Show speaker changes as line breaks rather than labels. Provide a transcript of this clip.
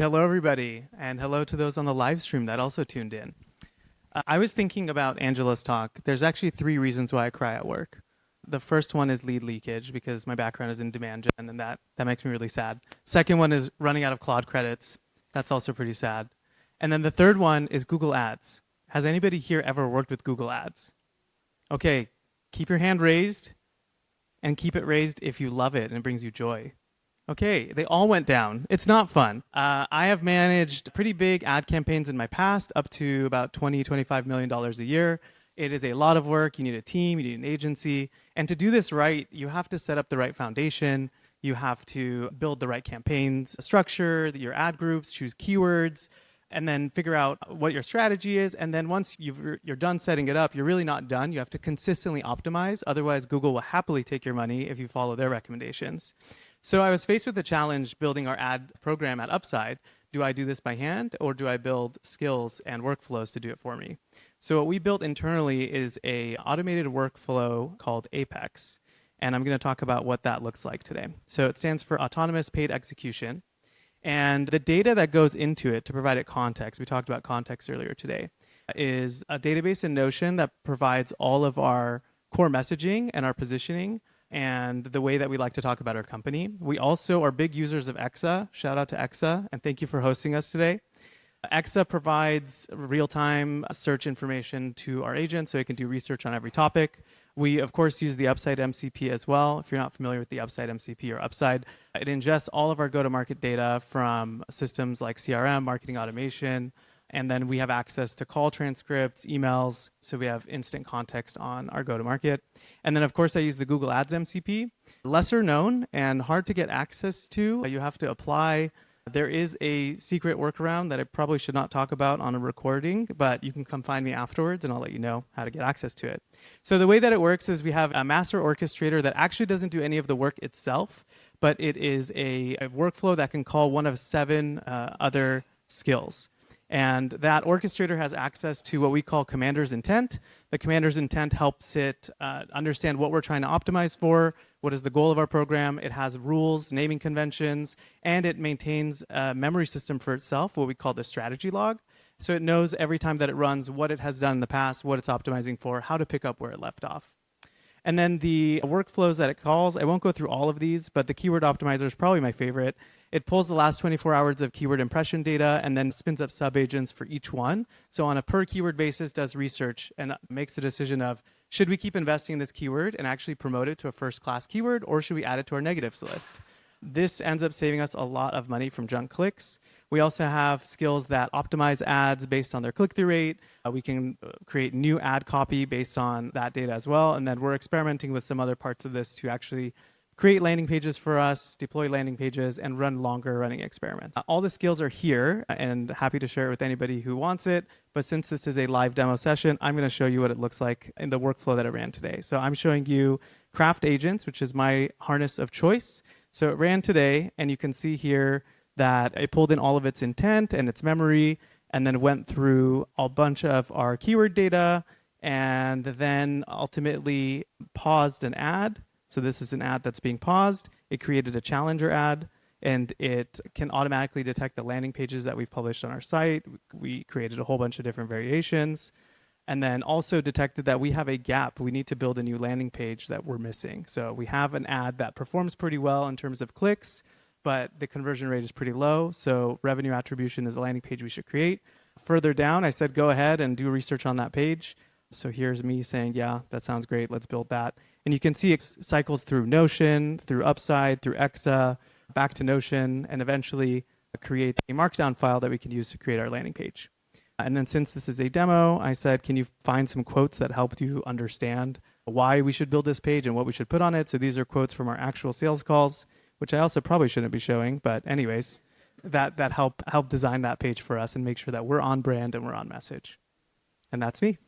Hello, everybody, and hello to those on the live stream that also tuned in. I was thinking about Angela's talk. There's actually three reasons why I cry at work. The first one is lead leakage because my background is in demand gen, and that makes me really sad. Second one is running out of Claude credits. That's also pretty sad. And then the third one is Google Ads. Has anybody here ever worked with Google Ads? Okay, keep your hand raised, and keep it raised if you love it and it brings you joy. Okay, they all went down. It's not fun. I have managed pretty big ad campaigns in my past, up to about $25 million a year. It is a lot of work. You need a team, you need an agency. And to do this right, you have to set up the right foundation. You have to build the right campaigns, structure your ad groups, choose keywords, and then figure out what your strategy is. And then once you're done setting it up, you're really not done. You have to consistently optimize. Otherwise, Google will happily take your money if you follow their recommendations. So I was faced with the challenge building our ad program at Upside. Do I do this by hand, or do I build skills and workflows to do it for me? So what we built internally is a automated workflow called Apex. And I'm going to talk about what that looks like today. So it stands for Autonomous Paid Execution. And the data that goes into it to provide it context, we talked about context earlier today, is a database in Notion that provides all of our core messaging and our positioning and the way that we like to talk about our company. We also are big users of Exa. Shout out to Exa, and thank you for hosting us today. Exa provides real-time search information to our agents so they can do research on every topic. We, of course, use the Upside MCP as well. If you're not familiar with the Upside MCP or Upside, it ingests all of our go-to-market data from systems like CRM, marketing automation, and then we have access to call transcripts, emails, so we have instant context on our go-to-market. And then, of course, I use the Google Ads MCP. Lesser known and hard to get access to. You have to apply. There is a secret workaround that I probably should not talk about on a recording, but you can come find me afterwards and I'll let you know how to get access to it. So the way that it works is we have a master orchestrator that actually doesn't do any of the work itself, but it is a workflow that can call one of 7 other skills. And that orchestrator has access to what we call commander's intent. The commander's intent helps it understand what we're trying to optimize for, what is the goal of our program. It has rules, naming conventions, and it maintains a memory system for itself, what we call the strategy log. So it knows every time that it runs what it has done in the past, what it's optimizing for, how to pick up where it left off. And then the workflows that it calls, I won't go through all of these, but the keyword optimizer is probably my favorite. It pulls the last 24 hours of keyword impression data and then spins up sub-agents for each one. So on a per keyword basis, does research and makes the decision of, should we keep investing in this keyword and actually promote it to a first-class keyword, or should we add it to our negatives list? This ends up saving us a lot of money from junk clicks. We also have skills that optimize ads based on their click-through rate. We can create new ad copy based on that data as well. And then we're experimenting with some other parts of this to actually create landing pages for us, deploy landing pages, and run longer running experiments. All the skills are here and happy to share it with anybody who wants it. But since this is a live demo session, I'm going to show you what it looks like in the workflow that it ran today. So I'm showing you Craft Agents, which is my harness of choice. So it ran today, and you can see here that it pulled in all of its intent and its memory, and then went through a bunch of our keyword data, and then ultimately paused an ad. So this is an ad that's being paused. It created a challenger ad, and it can automatically detect the landing pages that we've published on our site. We created a whole bunch of different variations, and then also detected that we have a gap. We need to build a new landing page that we're missing. So we have an ad that performs pretty well in terms of clicks, but the conversion rate is pretty low. So revenue attribution is a landing page we should create. Further down, I said, go ahead and do research on that page. So here's me saying, yeah, that sounds great. Let's build that. And you can see it cycles through Notion, through Upside, through Exa, back to Notion, and eventually create a markdown file that we can use to create our landing page. And then since this is a demo, I said, can you find some quotes that helped you understand why we should build this page and what we should put on it? So these are quotes from our actual sales calls, which I also probably shouldn't be showing. But anyways, that help design that page for us and make sure that we're on brand and we're on message. And that's me.